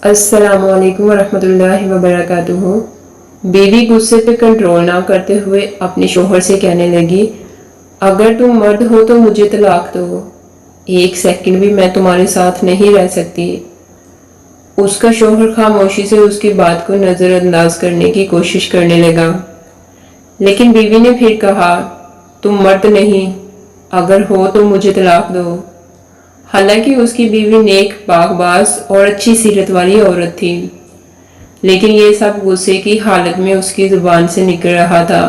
अस्सलाम वालेकुम वरहमतुल्लाहि वबरकातुहू। बीवी गुस्से पे कंट्रोल ना करते हुए अपने शोहर से कहने लगी, अगर तुम मर्द हो तो मुझे तलाक दो, एक सेकंड भी मैं तुम्हारे साथ नहीं रह सकती। उसका शोहर खामोशी से उसकी बात को नजरअंदाज करने की कोशिश करने लगा, लेकिन बीवी ने फिर कहा, तुम मर्द नहीं, अगर हो तो मुझे तलाक दो। हालांकि उसकी बीवी नेक, पाकबाज और अच्छी सीरत वाली औरत थी, लेकिन ये सब गुस्से की हालत में उसकी जुबान से निकल रहा था।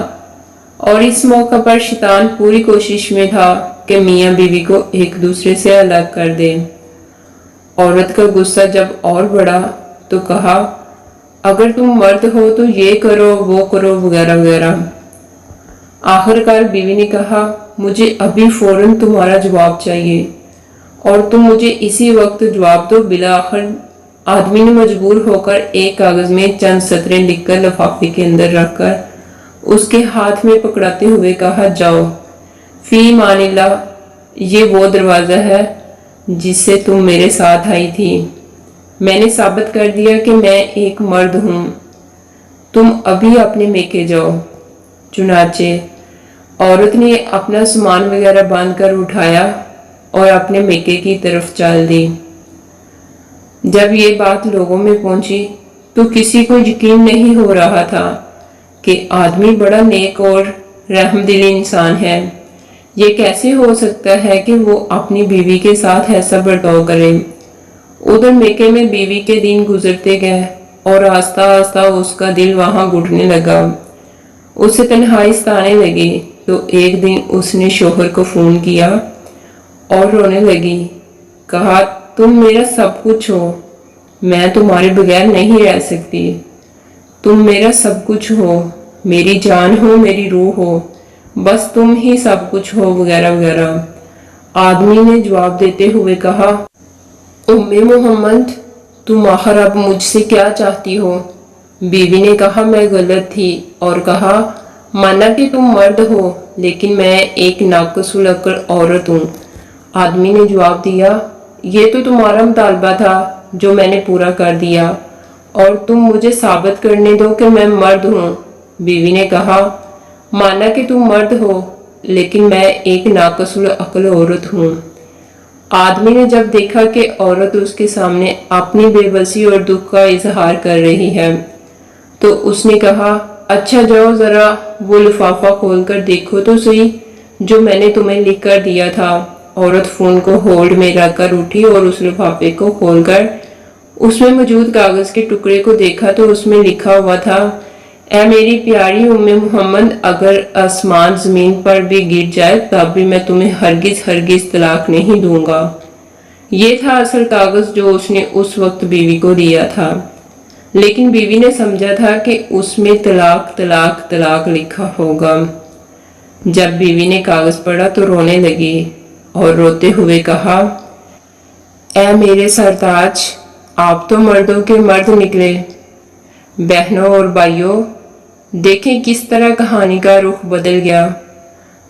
और इस मौका पर शैतान पूरी कोशिश में था कि मियाँ बीवी को एक दूसरे से अलग कर दे। औरत का गुस्सा जब और बढ़ा तो कहा, अगर तुम मर्द हो तो ये करो, वो करो, वगैरह वगैरह। आखिरकार बीवी ने कहा, मुझे अभी फौरन तुम्हारा जवाब चाहिए और तुम मुझे इसी वक्त जवाब दो। बिलाखिर आदमी ने मजबूर होकर एक कागज में चंद सतरें लिखकर लिफाफे के अंदर रखकर उसके हाथ में पकड़ाते हुए कहा, जाओ फी मानिल्लाह, ये वो दरवाज़ा है जिससे तुम मेरे साथ आई थी। मैंने साबित कर दिया कि मैं एक मर्द हूँ, तुम अभी अपने मेके जाओ। चुनाचे औरत ने अपना सामान वगैरह बांध कर उठाया और अपने मेके की तरफ चल दी। जब ये बात लोगों में पहुंची तो किसी को यकीन नहीं हो रहा था कि आदमी बड़ा नेक और रहमदिल इंसान है। ये कैसे हो सकता है कि वो अपनी बीवी के साथ ऐसा बर्ताव करे। उधर मेके में बीवी के दिन गुजरते गए और आस्ता आस्ता उसका दिल वहां घुटने लगा। उसे तन्हाई सताने लगी तो एक दिन उसने शोहर को फोन किया और रोने लगी। कहा, तुम मेरा सब कुछ हो, मैं तुम्हारे बगैर नहीं रह सकती। तुम मेरा सब कुछ हो, मेरी जान हो, मेरी रूह हो, बस तुम ही सब कुछ हो, वगैरह वगैरह। आदमी ने जवाब देते हुए कहा, उम्मे मोहम्मद, तुम आखिर अब मुझसे क्या चाहती हो। बीवी ने कहा, मैं गलत थी और कहा, माना कि तुम मर्द हो, लेकिन मैं एक नाक़िसुल अक्ल औरत हूँ। आदमी ने जवाब दिया, ये तो तुम्हारा मुतालबा था जो मैंने पूरा कर दिया और तुम मुझे साबित करने दो कि मैं मर्द हूँ। बीवी ने कहा, माना कि तुम मर्द हो, लेकिन मैं एक नाक़िसुल अक्ल औरत हूँ। आदमी ने जब देखा कि औरत उसके सामने अपनी बेबसी और दुख का इजहार कर रही है तो उसने कहा, अच्छा जाओ जरा वो लिफाफा खोल कर देखो तो सही जो मैंने तुम्हें लिख कर दिया था। औरत फोन को होल्ड में रखकर उठी और उस लिफाफे को खोलकर उसमें मौजूद कागज के टुकड़े को देखा तो उसमें लिखा हुआ था, ऐ मेरी प्यारी उम्मे मोहम्मद, अगर आसमान जमीन पर भी गिर जाए तब भी मैं तुम्हें हरगिज हरगिज तलाक नहीं दूंगा। ये था असल कागज जो उसने उस वक्त बीवी को दिया था, लेकिन बीवी ने समझा था कि उसमें तलाक तलाक तलाक लिखा होगा। जब बीवी ने कागज पढ़ा तो रोने लगी और रोते हुए कहा, ऐ मेरे सरताज, आप तो मर्दों के मर्द निकले। बहनों और भाइयों, देखें किस तरह कहानी का रुख बदल गया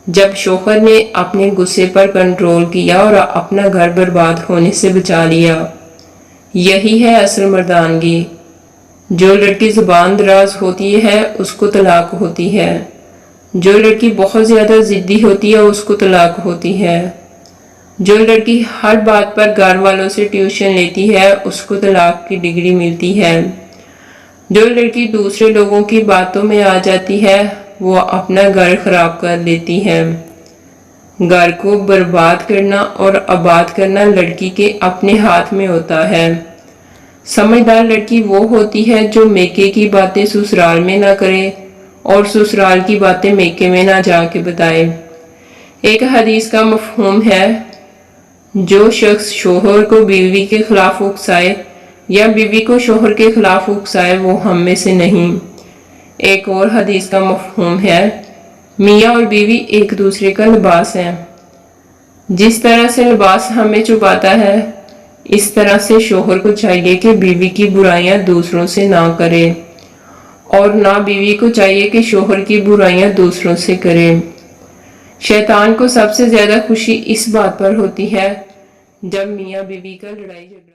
जब शौहर ने अपने गुस्से पर कंट्रोल किया और अपना घर बर्बाद होने से बचा लिया। यही है असल मर्दानगी। जो लड़की जुबान दराज होती है उसको तलाक होती है, जो लड़की बहुत ज्यादा जिद्दी होती है उसको तलाक होती है, जो लड़की हर बात पर घर वालों से ट्यूशन लेती है उसको तलाक की डिग्री मिलती है, जो लड़की दूसरे लोगों की बातों में आ जाती है वो अपना घर खराब कर लेती है। घर को बर्बाद करना और आबाद करना लड़की के अपने हाथ में होता है। समझदार लड़की वो होती है जो मेके की बातें ससुराल में ना करे और ससुराल की बातें मेके में ना जाके बताए। एक हदीस का मफहूम है, जो शख्स शोहर को बीवी के खिलाफ उकसाए या बीवी को शोहर के खिलाफ उकसाए वो हम में से नहीं। एक और हदीस का मफहूम है, मियाँ और बीवी एक दूसरे का लिबास है। जिस तरह से लिबास हमें छुपाता है, इस तरह से शोहर को चाहिए कि बीवी की बुराइयां दूसरों से ना करे और ना बीवी को चाहिए कि शोहर की बुराइयां दूसरों से करे। शैतान को सबसे ज्यादा खुशी इस बात पर होती है जब मियाँ बीवी का लड़ाई झगड़ा